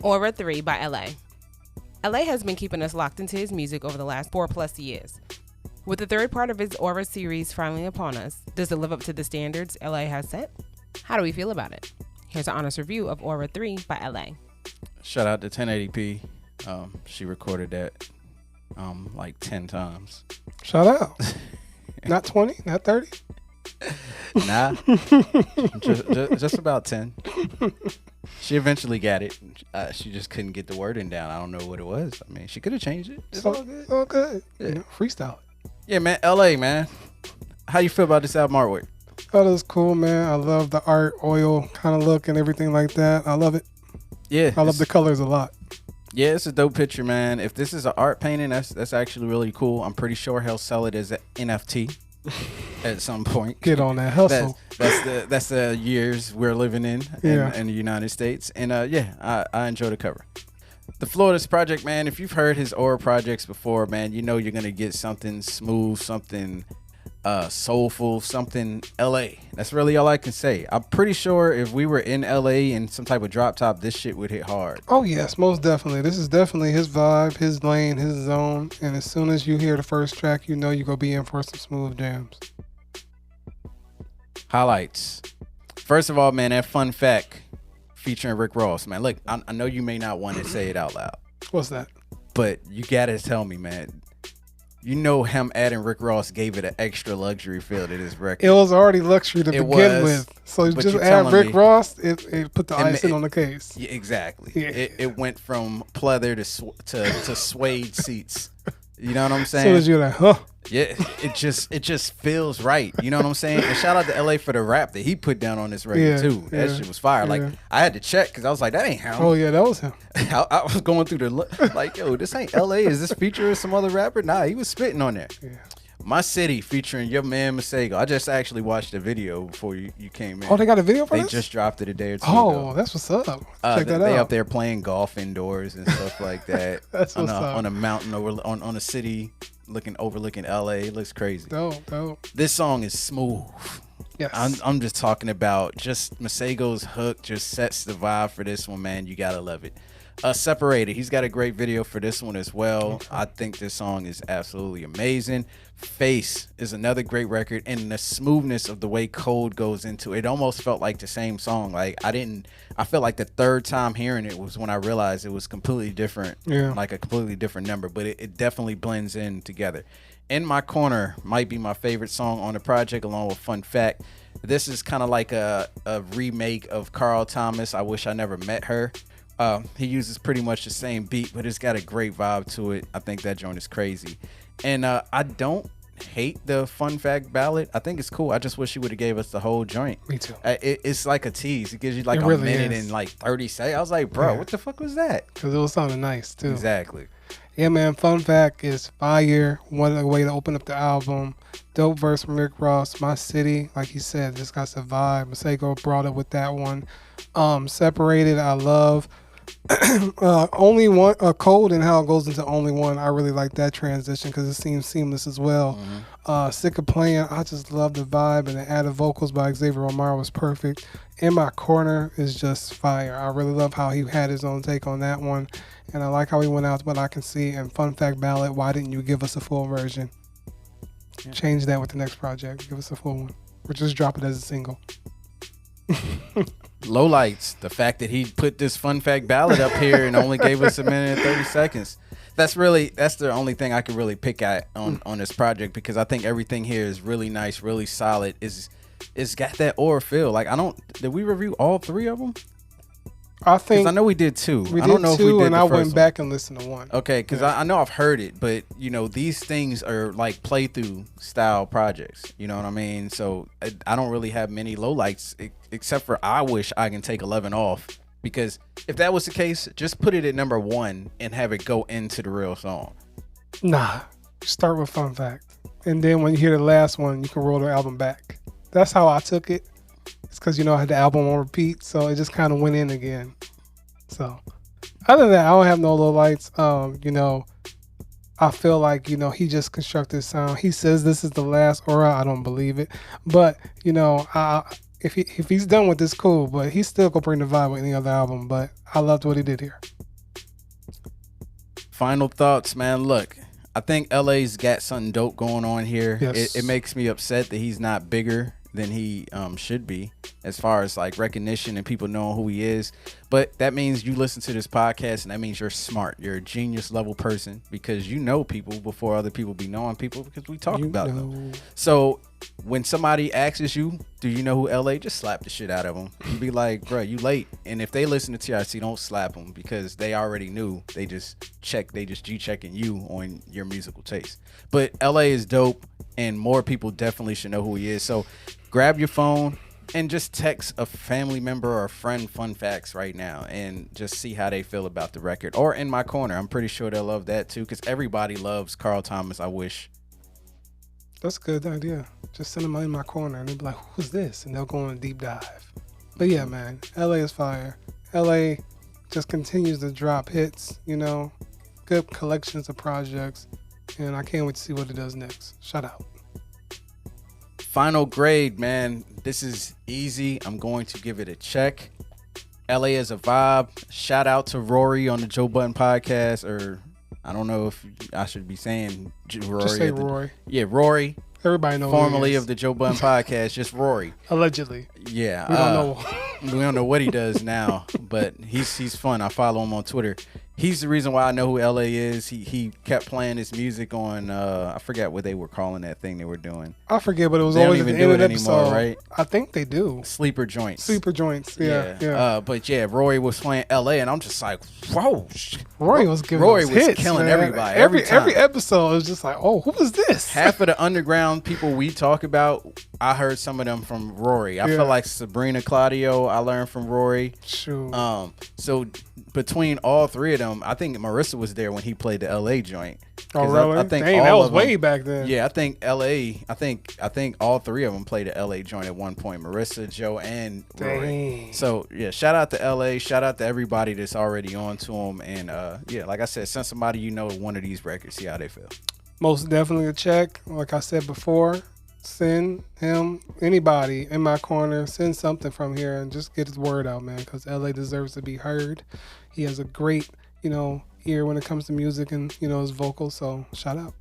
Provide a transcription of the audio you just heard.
Aura 3 by Elhae. Elhae has been keeping us locked into his music over the last 4+ years. With the third part of his Aura series finally upon us, does it live up to the standards Elhae has set? How do we feel about it? Here's an honest review of Aura 3 by Elhae. Shout out to 1080p. She recorded that like 10 times. Shout out. Not 20, not 30. Nah, just about 10. She eventually got it. She just couldn't get the wording down. I don't know what it was. I mean, she could have changed it. It's all good. All good. Yeah. You know, freestyle it. Yeah, man. Elhae, man. How you feel about this album artwork? Oh, that's cool, man. I love the art, oil kind of look and everything like that. I love it. Yeah. I love the colors a lot. Yeah, it's a dope picture, man. If this is an art painting, that's actually really cool. I'm pretty sure he'll sell it as an NFT at some point. Get on that hustle. That's the years we're living in the United States. And I enjoy the cover. The flow of this project, man, if you've heard his Aura projects before, man, you know you're going to get something smooth, something soulful, something Elhae. That's really all I can say. I'm pretty sure if we were in Elhae in some type of drop top, this shit would hit hard. Oh, yes, most definitely. This is definitely his vibe, his lane, his zone. And as soon as you hear the first track, you know you're going to be in for some smooth jams. Highlights. First of all, man, that fun fact featuring Rick Ross, man. Look, I know you may not want to say it out loud. What's that? But you got to tell me, man. You know him adding Rick Ross gave it an extra luxury feel to this record. It was already luxury to begin with. So just add Rick Ross, it put the icing on the case. Yeah, exactly. Yeah. It went from pleather to suede seats. You know what I'm saying? As soon as you're like, huh? Yeah, it just feels right. You know what I'm saying? And shout out to Elhae for the rap that he put down on this record too. That shit was fire. Like I had to check because I was like, that ain't him. Oh yeah, that was him. I was going through like, yo, this ain't Elhae. Is this featuring some other rapper? Nah, he was spitting on there. Yeah. My City featuring your man Masego. I just actually watched the video before you came in. Oh, they got a video for this? They just dropped it a day or two ago. Oh, that's what's up. Check that out. They up there playing golf indoors and stuff like that. That's what's up. On a mountain on a city overlooking Elhae. It looks crazy. Dope. This song is smooth. Yes. I'm just talking about just Masego's hook just sets the vibe for this one, man. You gotta love it. Separated. He's got a great video for this one as well. Okay. I think this song is absolutely amazing. Face is another great record, and the smoothness of the way Cold goes into it almost felt like the same song. Like I felt like the third time hearing it was when I realized it was completely different, like a completely different number, but it definitely blends in together. In My Corner might be my favorite song on the project, along with Fun Fact. This is kind of like a remake of Carl Thomas, I Wish I Never Met Her. He uses pretty much the same beat, but it's got a great vibe to it. I think that joint is crazy. And I don't hate the Fun Fact ballad. I think it's cool. I just wish he would have gave us the whole joint. Me too. It's like a tease. It gives you like really minute and like 30 seconds. I was like, bro, what the fuck was that? Because it was sounding nice too. Exactly. Yeah, man. Fun Fact is fire. One way to open up the album. Dope verse from Rick Ross. My City, like he said, just got some vibe. Masego brought it with that one. Separated, I love. Only One, Cold and how it goes into Only One. I really like that transition because it seems seamless as well. Sick of Playing, I just love the vibe, and the added vocals by Xavier Romero was perfect. In My Corner is just fire. I really love how he had his own take on that one, and I like how he went out to What I Can See. And Fun Fact ballad, why didn't you give us a full version? Change that with the next project. Give us a full one, or just drop it as a single. Lowlights, the fact that he put this Fun Fact ballad up here and only gave us a minute and 30 seconds. That's the only thing I can really pick at on this project, because I think everything here is really nice, really solid. It's got that Aura feel. Like, did we review all three of them? I think I know we did two. We I don't did know two, if we did and the I first went one. back and listened to one. Okay, because I know I've heard it, but you know, these things are like playthrough style projects. You know what I mean? So I don't really have many lowlights, except for I wish I can take 11 off, because if that was the case, just put it at number 1 and have it go into the real song. Nah, start with Fun Fact, and then when you hear the last one, you can roll the album back. That's how I took it. It's because, you know, I had the album on repeat, so it just kind of went in again. So, other than that, I don't have no lowlights. You know, I feel like, you know, he just constructed sound. He says this is the last Aura. I don't believe it. But, you know, if he's done with this, cool. But he's still going to bring the vibe with any other album. But I loved what he did here. Final thoughts, man. Look, I think LA's got something dope going on here. Yes. It makes me upset that he's not bigger than he should be as far as like recognition and people knowing who he is. But that means you listen to this podcast, and that means you're smart. You're a genius level person because you know people before other people be knowing people because we talk about them. So when somebody asks you, do you know who LA? Just slap the shit out of them. You be like, bro, you late. And if they listen to TRC, don't slap them because they already knew. They just G-checking you on your musical taste. But LA is dope, and more people definitely should know who he is. So grab your phone and just text a family member or a friend fun facts right now and just see how they feel about the record. Or In My Corner. I'm pretty sure they'll love that too because everybody loves Carl Thomas, I wish. That's a good idea. Just send them In My Corner and they'll be like, who's this? And they'll go on a deep dive. But yeah, man, LA is fire. LA just continues to drop hits, you know, good collections of projects. And I can't wait to see what it does next. Shout out. Final grade, man. This is easy. I'm going to give it a check. LA is a vibe. Shout out to Rory on the Joe Budden podcast, or I don't know if I should be saying Rory. Just say Rory. Yeah, Rory. Everybody knows. Formerly of the Joe Budden podcast, just Rory. Allegedly. Yeah. We don't know. We don't know what he does now, but he's fun. I follow him on Twitter. He's the reason why I know who LA is. He kept playing his music on I forget what they were calling that thing they were doing. I forget, but it was They don't always at even the end do of the it anymore, episode. right? I think they do. Sleeper joints. Sleeper joints. Yeah. But yeah, Rory was playing LA, and I'm just like, whoa. Rory was giving Rory us was hits, killing man. everybody every time. Every episode was just like, oh, who is this? Half of the underground people we talk about, I heard some of them from Rory. I feel like Sabrina Claudio, I learned from Rory. Shoot. So between all three of them, I think Marissa was there when he played the LA joint. Oh, really? I think Dang, all that was of them, way back then. Yeah, I think LA. I think all three of them played the LA joint at one point. Marissa, Joe, and Rory. Dang. So yeah, shout out to LA. Shout out to everybody that's already on to them. And yeah, like I said, send somebody you know one of these records. See how they feel. Most definitely a check. Like I said before, send him, anybody In My Corner, send something from here and just get his word out, man, because LA deserves to be heard. He has a great, ear when it comes to music and, his vocals, so shout out.